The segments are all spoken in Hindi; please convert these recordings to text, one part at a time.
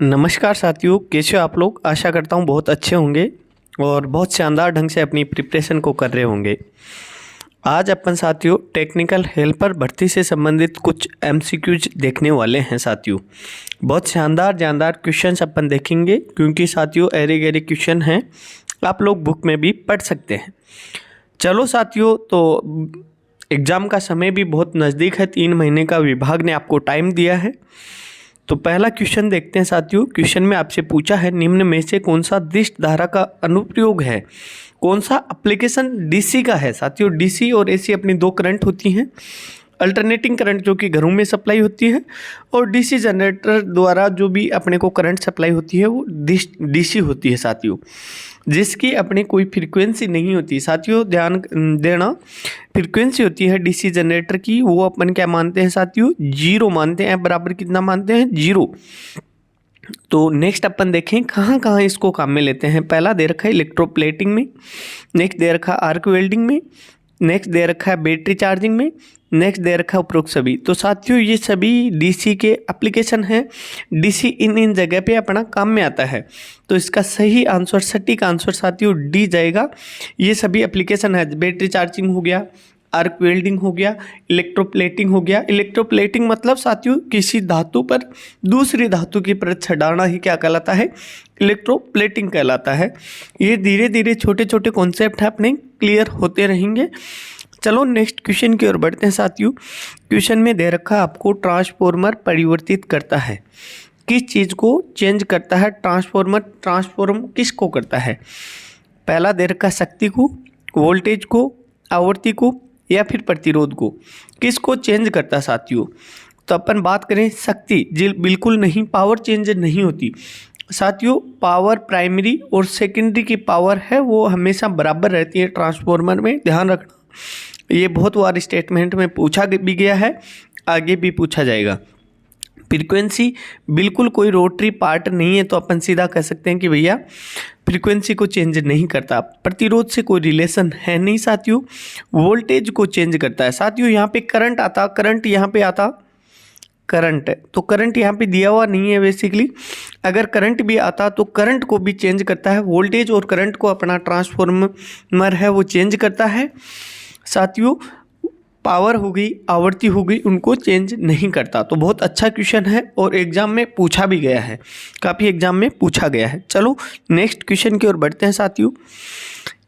नमस्कार साथियों, कैसे हो आप लोग। आशा करता हूँ बहुत अच्छे होंगे और बहुत शानदार ढंग से अपनी प्रिपरेशन को कर रहे होंगे। आज अपन साथियों टेक्निकल हेल्पर भर्ती से संबंधित कुछ एमसीक्यूज देखने वाले हैं साथियों। बहुत शानदार जानदार क्वेश्चंस अपन देखेंगे क्योंकि साथियों एरे गहरे क्वेश्चन हैं, आप लोग बुक में भी पढ़ सकते हैं। चलो साथियों, तो एग्ज़ाम का समय भी बहुत नज़दीक है, 3 महीने का विभाग ने आपको टाइम दिया है। तो पहला क्वेश्चन देखते हैं साथियों। क्वेश्चन में आपसे पूछा है, निम्न में से कौन सा दिष्ट धारा का अनुप्रयोग है, कौन सा एप्लीकेशन डीसी का है। साथियों डीसी और एसी अपनी दो करंट होती हैं। अल्टरनेटिंग करंट जो कि घरों में सप्लाई होती है और डीसी जनरेटर द्वारा जो भी अपने को करंट सप्लाई होती है वो डीसी होती है साथियों, जिसकी अपनी कोई फ्रीक्वेंसी नहीं होती। साथियों ध्यान देना, फ्रीक्वेंसी होती है डीसी जनरेटर की, वो अपन क्या मानते हैं साथियों, 0 मानते हैं। बराबर कितना मानते हैं, 0। तो नेक्स्ट अपन देखें कहाँ कहाँ इसको काम में लेते हैं। पहला दे रखा है इलेक्ट्रोप्लेटिंग में, नेक्स्ट दे रखा है आर्क वेल्डिंग में, नेक्स्ट दे रखा है बैटरी चार्जिंग में, नेक्स्ट दे रखा है उपरोक्त सभी। तो साथियों ये सभी डीसी के एप्लीकेशन हैं, डीसी इन जगह पे अपना काम में आता है। तो इसका सही आंसर, सटीक आंसर साथियों डी जाएगा। ये सभी एप्लीकेशन है, बैटरी चार्जिंग हो गया, आर्क वेल्डिंग हो गया, इलेक्ट्रोप्लेटिंग हो गया। इलेक्ट्रोप्लेटिंग मतलब साथियों किसी धातु पर दूसरी धातु की परत चढ़ाना ही क्या कहलाता है, इलेक्ट्रोप्लेटिंग कहलाता है। ये धीरे धीरे छोटे छोटे कॉन्सेप्ट हैं अपने क्लियर होते रहेंगे। चलो नेक्स्ट क्वेश्चन की ओर बढ़ते हैं साथियों। क्वेश्चन में दे रखा आपको ट्रांसफॉर्मर परिवर्तित करता है, किस चीज़ को चेंज करता है। ट्रांसफॉर्मर ट्रांसफॉर्म किसको करता है। पहला दे रखा शक्ति को, वोल्टेज को, आवृत्ति को या फिर प्रतिरोध को, किसको चेंज करता है साथियों। तो अपन बात करें शक्ति, जी बिल्कुल नहीं, पावर चेंज नहीं होती साथियों। पावर प्राइमरी और सेकेंडरी की पावर है वो हमेशा बराबर रहती है ट्रांसफॉर्मर में, ध्यान रखना। ये बहुत बार स्टेटमेंट में पूछा भी गया है, आगे भी पूछा जाएगा। फ्रीक्वेंसी बिल्कुल कोई रोटरी पार्ट नहीं है, तो अपन सीधा कह सकते हैं कि भैया फ्रीक्वेंसी को चेंज नहीं करता। प्रतिरोध से कोई रिलेशन है नहीं साथियों। वोल्टेज को चेंज करता है साथियों। यहाँ पे करंट आता, करंट यहाँ पे आता, करंट तो करंट यहाँ पे दिया हुआ नहीं है बेसिकली। अगर करंट भी आता तो करंट को भी चेंज करता है, वोल्टेज और करंट को अपना ट्रांसफॉर्मर है वो चेंज करता है साथियों। पावर हो गई, आवृत्ति हो गई, उनको चेंज नहीं करता। तो बहुत अच्छा क्वेश्चन है और एग्जाम में पूछा भी गया है, काफ़ी एग्जाम में पूछा गया है। चलो नेक्स्ट क्वेश्चन की ओर बढ़ते हैं साथियों।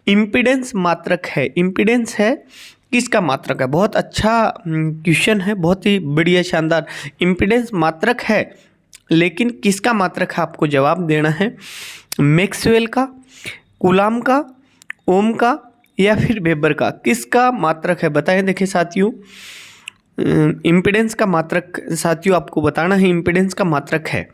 इम्पीडेंस मात्रक है, इम्पीडेंस है किसका मात्रक है। बहुत अच्छा क्वेश्चन है, बहुत ही बढ़िया शानदार। इम्पीडेंस मात्रक है लेकिन किसका मात्रक है, आपको जवाब देना है। मैक्सवेल का, कूलाम का, ओम का या फिर वेबर का, किसका मात्रक है बताएं। देखिए साथियों इम्पीडेंस का मात्रक साथियों आपको बताना है, इम्पीडेंस का मात्रक है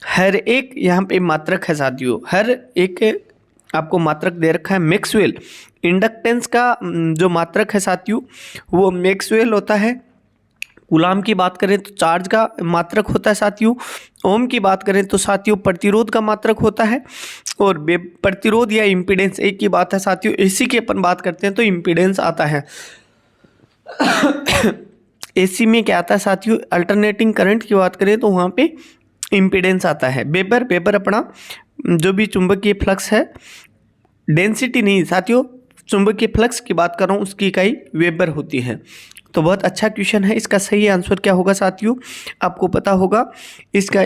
हर एक, यहाँ पे मात्रक है साथियों, हर एक आपको मात्रक दे रखा है। मैक्सवेल इंडक्टेंस का जो मात्रक है साथियों वो मैक्सवेल होता है। कूलाम की बात करें तो चार्ज का मात्रक होता है साथियों। ओम की बात करें तो साथियों प्रतिरोध का मात्रक होता है। और प्रतिरोध या इम्पीडेंस एक ही बात है साथियों। एसी की अपन बात करते हैं तो इम्पीडेंस आता है। एसी में क्या आता है साथियों, अल्टरनेटिंग करंट की बात करें तो वहाँ पे इम्पीडेंस आता है। वेबर अपना जो भी चुंबकीय फ्लक्स है, डेंसिटी नहीं साथियों, चुंबकीय फ्लक्स की बात कर रहा हूँ, उसकी इकाई वेबर होती है। तो बहुत अच्छा क्वेश्चन है। इसका सही आंसर क्या होगा साथियों, आपको पता होगा, इसका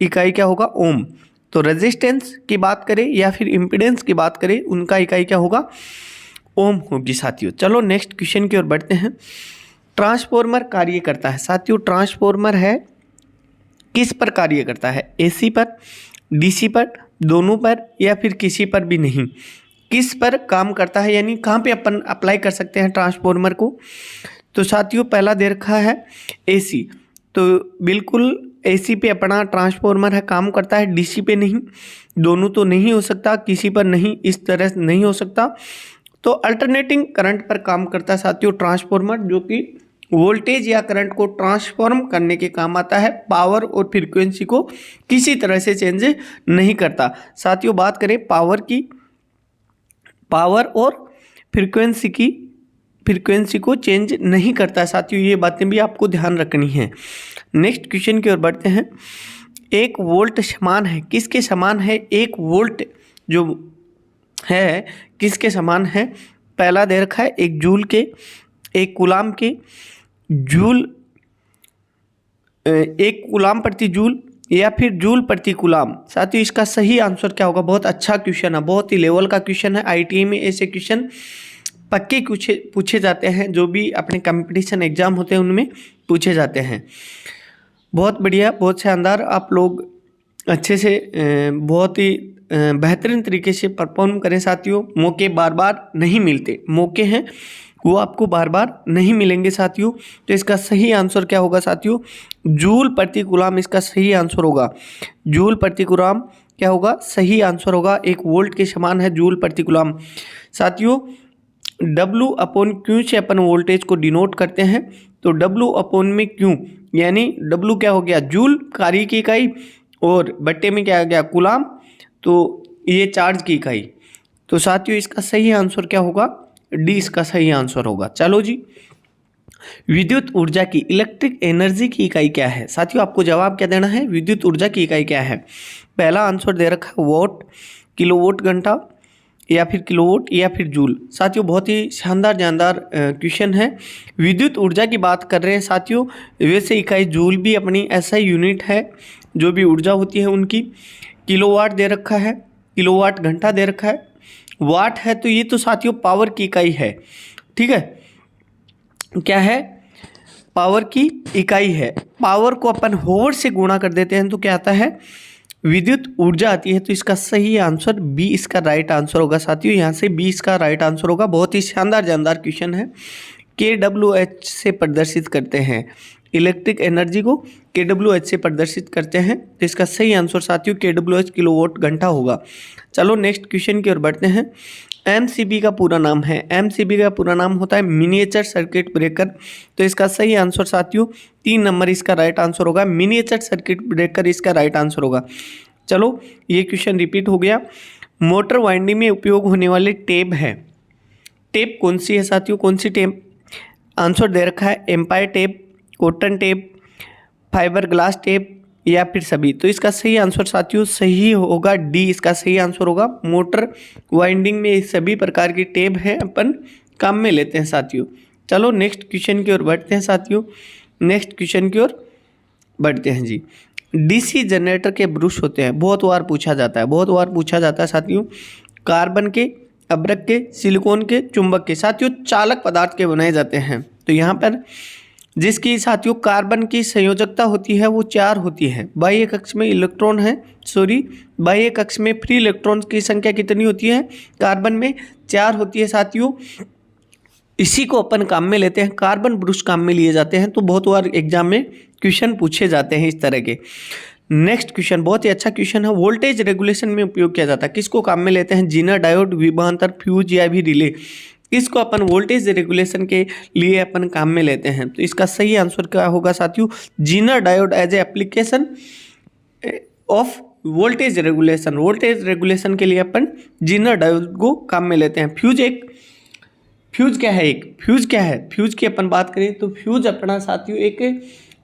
इकाई क्या होगा, ओम। तो रेजिस्टेंस की बात करें या फिर इम्पीडेंस की बात करें, उनका इकाई क्या होगा, ओम होगी साथियों। चलो नेक्स्ट क्वेश्चन की ओर बढ़ते हैं। ट्रांसफॉर्मर कार्य करता है साथियों, ट्रांसफॉर्मर है किस पर कार्य करता है, एसी पर, डीसी पर, दोनों पर या फिर किसी पर भी नहीं, किस पर काम करता है, यानी कहाँ पे अपन अप्लाई कर सकते हैं ट्रांसफॉर्मर को। तो साथियों पहला दे रखा है एसी, तो बिल्कुल एसी पे अपना ट्रांसफॉर्मर है काम करता है, डीसी पे नहीं। दोनों तो नहीं हो सकता, किसी पर नहीं, इस तरह से नहीं हो सकता। तो अल्टरनेटिंग करंट पर काम करता है साथियों ट्रांसफॉर्मर, जो कि वोल्टेज या करंट को ट्रांसफॉर्म करने के काम आता है। पावर और फ्रीक्वेंसी को किसी तरह से चेंज नहीं करता साथियों। बात करें पावर की, पावर और फ्रीक्वेंसी को चेंज नहीं करता साथियों, ये बातें भी आपको ध्यान रखनी है। नेक्स्ट क्वेश्चन की ओर बढ़ते हैं। 1 वोल्ट समान है, किसके समान है? 1 वोल्ट जो है किसके समान है? पहला दे रखा है 1 जूल के, 1 कूलाम के, जूल 1 कूलाम प्रति जूल या फिर जूल प्रति कूलाम। साथियों इसका सही आंसर क्या होगा? बहुत अच्छा क्वेश्चन है, बहुत ही लेवल का क्वेश्चन है। IIT में ऐसे क्वेश्चन पक्के पूछे जाते हैं, जो भी अपने कंपटीशन एग्जाम होते हैं उनमें पूछे जाते हैं। बहुत बढ़िया, बहुत शानदार, आप लोग अच्छे से बहुत ही बेहतरीन तरीके से परफॉर्म करें साथियों। मौके बार बार नहीं मिलते, मौके हैं वो आपको बार बार नहीं मिलेंगे साथियों। तो इसका सही आंसर क्या होगा साथियों? जूल प्रति कूलाम इसका सही आंसर होगा। जूल प्रति कूलाम क्या होगा? सही आंसर होगा। 1 वोल्ट के समान है जूल प्रति कूलाम। साथियों W/Q से अपन वोल्टेज को डिनोट करते हैं। तो W/Q यानी W क्या हो गया? जूल कार्य की इकाई, और बट्टे में क्या आ गया? कूलाम, तो ये चार्ज की इकाई। तो साथियों इसका सही आंसर क्या होगा? डी इसका सही आंसर होगा। चलो जी, विद्युत ऊर्जा की, इलेक्ट्रिक एनर्जी की इकाई क्या है? साथियों आपको जवाब क्या देना है? विद्युत ऊर्जा की इकाई क्या है? पहला आंसर दे रखा है वॉट, किलोवाट घंटा, या फिर किलोवाट, या फिर जूल। साथियों बहुत ही शानदार क्वेश्चन है। विद्युत ऊर्जा की बात कर रहे हैं साथियों, वैसे इकाई जूल भी अपनी ऐसा यूनिट है जो भी ऊर्जा होती है उनकी। किलोवाट दे रखा है, किलोवाट घंटा दे रखा है, वाट है, तो ये तो साथियों पावर की इकाई है। ठीक है, क्या है? पावर की इकाई है। पावर को अपन होवर से गुणा कर देते हैं तो क्या आता है? विद्युत ऊर्जा आती है। तो इसका सही आंसर बी इसका राइट आंसर होगा साथियों। यहाँ से बी इसका राइट आंसर होगा। बहुत ही शानदार क्वेश्चन है। kWh से प्रदर्शित करते हैं इलेक्ट्रिक एनर्जी को, kWh से प्रदर्शित करते हैं। तो इसका सही आंसर साथियों kWh किलोवाट घंटा होगा। चलो नेक्स्ट क्वेश्चन की ओर बढ़ते हैं। MCB का पूरा नाम है, MCB का पूरा नाम होता है मिनिएचर सर्किट ब्रेकर। तो इसका सही आंसर साथियों 3 नंबर इसका राइट आंसर होगा। मिनिएचर सर्किट ब्रेकर इसका राइट आंसर होगा। चलो ये क्वेश्चन रिपीट हो गया। मोटर वाइंडिंग में उपयोग होने वाले टेप है, टेप कौन सी है साथियों? कौन सी टेप? आंसर दे रखा है empire tape, cotton tape, fibre glass tape, या फिर सभी। तो इसका सही आंसर साथियों सही होगा डी इसका सही आंसर होगा। मोटर वाइंडिंग में सभी प्रकार की टेप है, अपन काम में लेते हैं साथियों। चलो नेक्स्ट क्वेश्चन की ओर बढ़ते हैं साथियों। नेक्स्ट क्वेश्चन की ओर बढ़ते हैं जी। DC जनरेटर के ब्रश होते हैं, बहुत बार पूछा जाता है, बहुत बार पूछा जाता है साथियों। कार्बन के, अभ्रक के, सिलिकॉन के, चुंबक के। साथियों चालक पदार्थ के बनाए जाते हैं। तो यहाँ पर जिसकी साथियों कार्बन की संयोजकता होती है वो 4 होती है। बाह्य कक्ष में इलेक्ट्रॉन है, बाह्य कक्ष में फ्री इलेक्ट्रॉन की संख्या कितनी होती है? कार्बन में 4 होती है साथियों। इसी को अपन काम में लेते हैं, कार्बन ब्रश काम में लिए जाते हैं। तो बहुत बार एग्जाम में क्वेश्चन पूछे जाते हैं इस तरह के। नेक्स्ट क्वेश्चन बहुत ही अच्छा क्वेश्चन है। वोल्टेज रेगुलेशन में उपयोग किया जाता है, किसको काम में लेते हैं? जीना, डायोड, विभवांतर, फ्यूज या भी रिले। इसको अपन वोल्टेज रेगुलेशन के लिए अपन काम में लेते हैं। तो इसका सही आंसर क्या होगा साथियों? Zener diode as a application of voltage regulation. Voltage regulation के लिए अपन जीना डायोड को काम में लेते हैं। फ्यूज क्या है? फ्यूज क्या है? फ्यूज की अपन बात करें तो फ्यूज अपना साथियों एक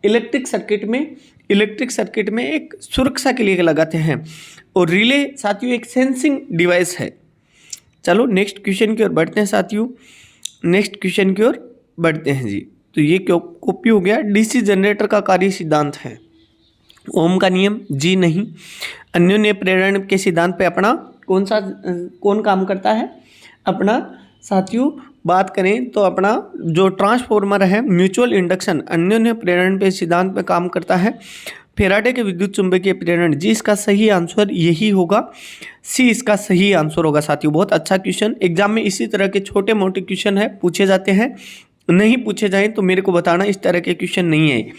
इलेक्ट्रिक सर्किट में एक सुरक्षा के लिए लगाते हैं। और रिले साथियों एक सेंसिंग डिवाइस है। चलो नेक्स्ट क्वेश्चन की ओर बढ़ते हैं साथियों। नेक्स्ट क्वेश्चन की ओर बढ़ते हैं जी। तो ये कॉपी हो गया। DC जनरेटर का कार्य सिद्धांत है ओम का नियम, जी नहीं। अन्योन्य प्रेरण के सिद्धांत पे अपना कौन काम करता है? अपना साथियों बात करें तो अपना जो ट्रांसफॉर्मर है म्यूचुअल इंडक्शन अन्योन्य प्रेरण पे सिद्धांत पे काम करता है। फेराडे के विद्युत चुंबकीय प्रेरण, जी इसका सही आंसर यही होगा। सी इसका सही आंसर होगा साथियों। बहुत अच्छा क्वेश्चन, एग्जाम में इसी तरह के छोटे मोटे क्वेश्चन है पूछे जाते हैं। नहीं पूछे जाएं तो मेरे को बताना, इस तरह के क्वेश्चन नहीं है।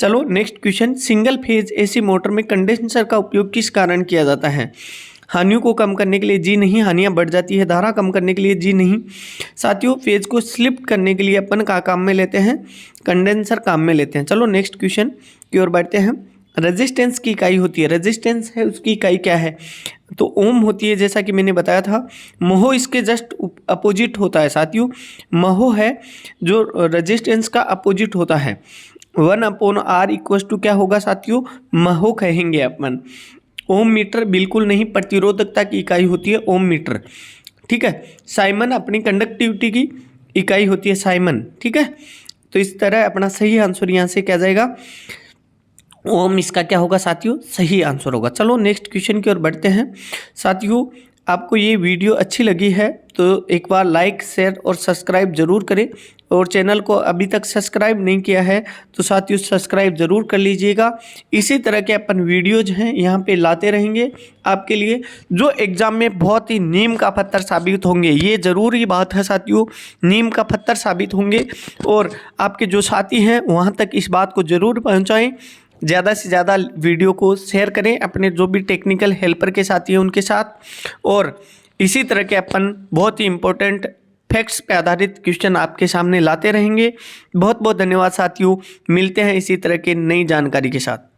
चलो next question. Single phase AC motor में कंडेंसर का उपयोग किस कारण किया जाता है? हानियों को कम करने के लिए, जी नहीं। हानियां बढ़ जाती है। धारा कम करने के लिए, जी नहीं। साथियों फेज को स्लिप करने के लिए अपन का काम में लेते हैं? कंडेंसर काम में लेते हैं। चलो नेक्स्ट क्वेश्चन की ओर बढ़ते हैं। रेजिस्टेंस की इकाई होती है, रेजिस्टेंस है उसकी इकाई क्या है? तो ओम होती है, जैसा कि मैंने बताया था। महो इसके जस्ट अपोजिट होता है साथियों। महो है जो रेजिस्टेंस का अपोजिट होता है। 1/r इक्वल टू क्या होगा साथियों, महो कहेंगे अपन। ओम मीटर बिल्कुल नहीं, प्रतिरोधकता की इकाई होती है ओम मीटर, ठीक है। साइमन अपनी कंडक्टिविटी की इकाई होती है साइमन, ठीक है। तो इस तरह अपना सही आंसर यहाँ से क्या जाएगा, ओम इसका क्या होगा साथियों, सही आंसर होगा। चलो नेक्स्ट क्वेश्चन की ओर बढ़ते हैं। साथियों आपको ये वीडियो अच्छी लगी है तो एक बार लाइक शेयर और सब्सक्राइब जरूर करें, और चैनल को अभी तक सब्सक्राइब नहीं किया है तो साथियों सब्सक्राइब ज़रूर कर लीजिएगा। इसी तरह के अपन वीडियोज हैं यहाँ पे लाते रहेंगे आपके लिए, जो एग्ज़ाम में बहुत ही नीम का पत्थर साबित होंगे। ये ज़रूरी बात है साथियों, नीम का पत्थर साबित होंगे, और आपके जो साथी हैं वहाँ तक इस बात को ज़रूर पहुँचाएँ। ज़्यादा से ज़्यादा वीडियो को शेयर करें अपने जो भी टेक्निकल हेल्पर के साथी हैं उनके साथ, और इसी तरह के अपन बहुत ही इम्पोर्टेंट फैक्ट्स पे आधारित क्वेश्चन आपके सामने लाते रहेंगे। बहुत बहुत धन्यवाद साथियों, मिलते हैं इसी तरह के नई जानकारी के साथ।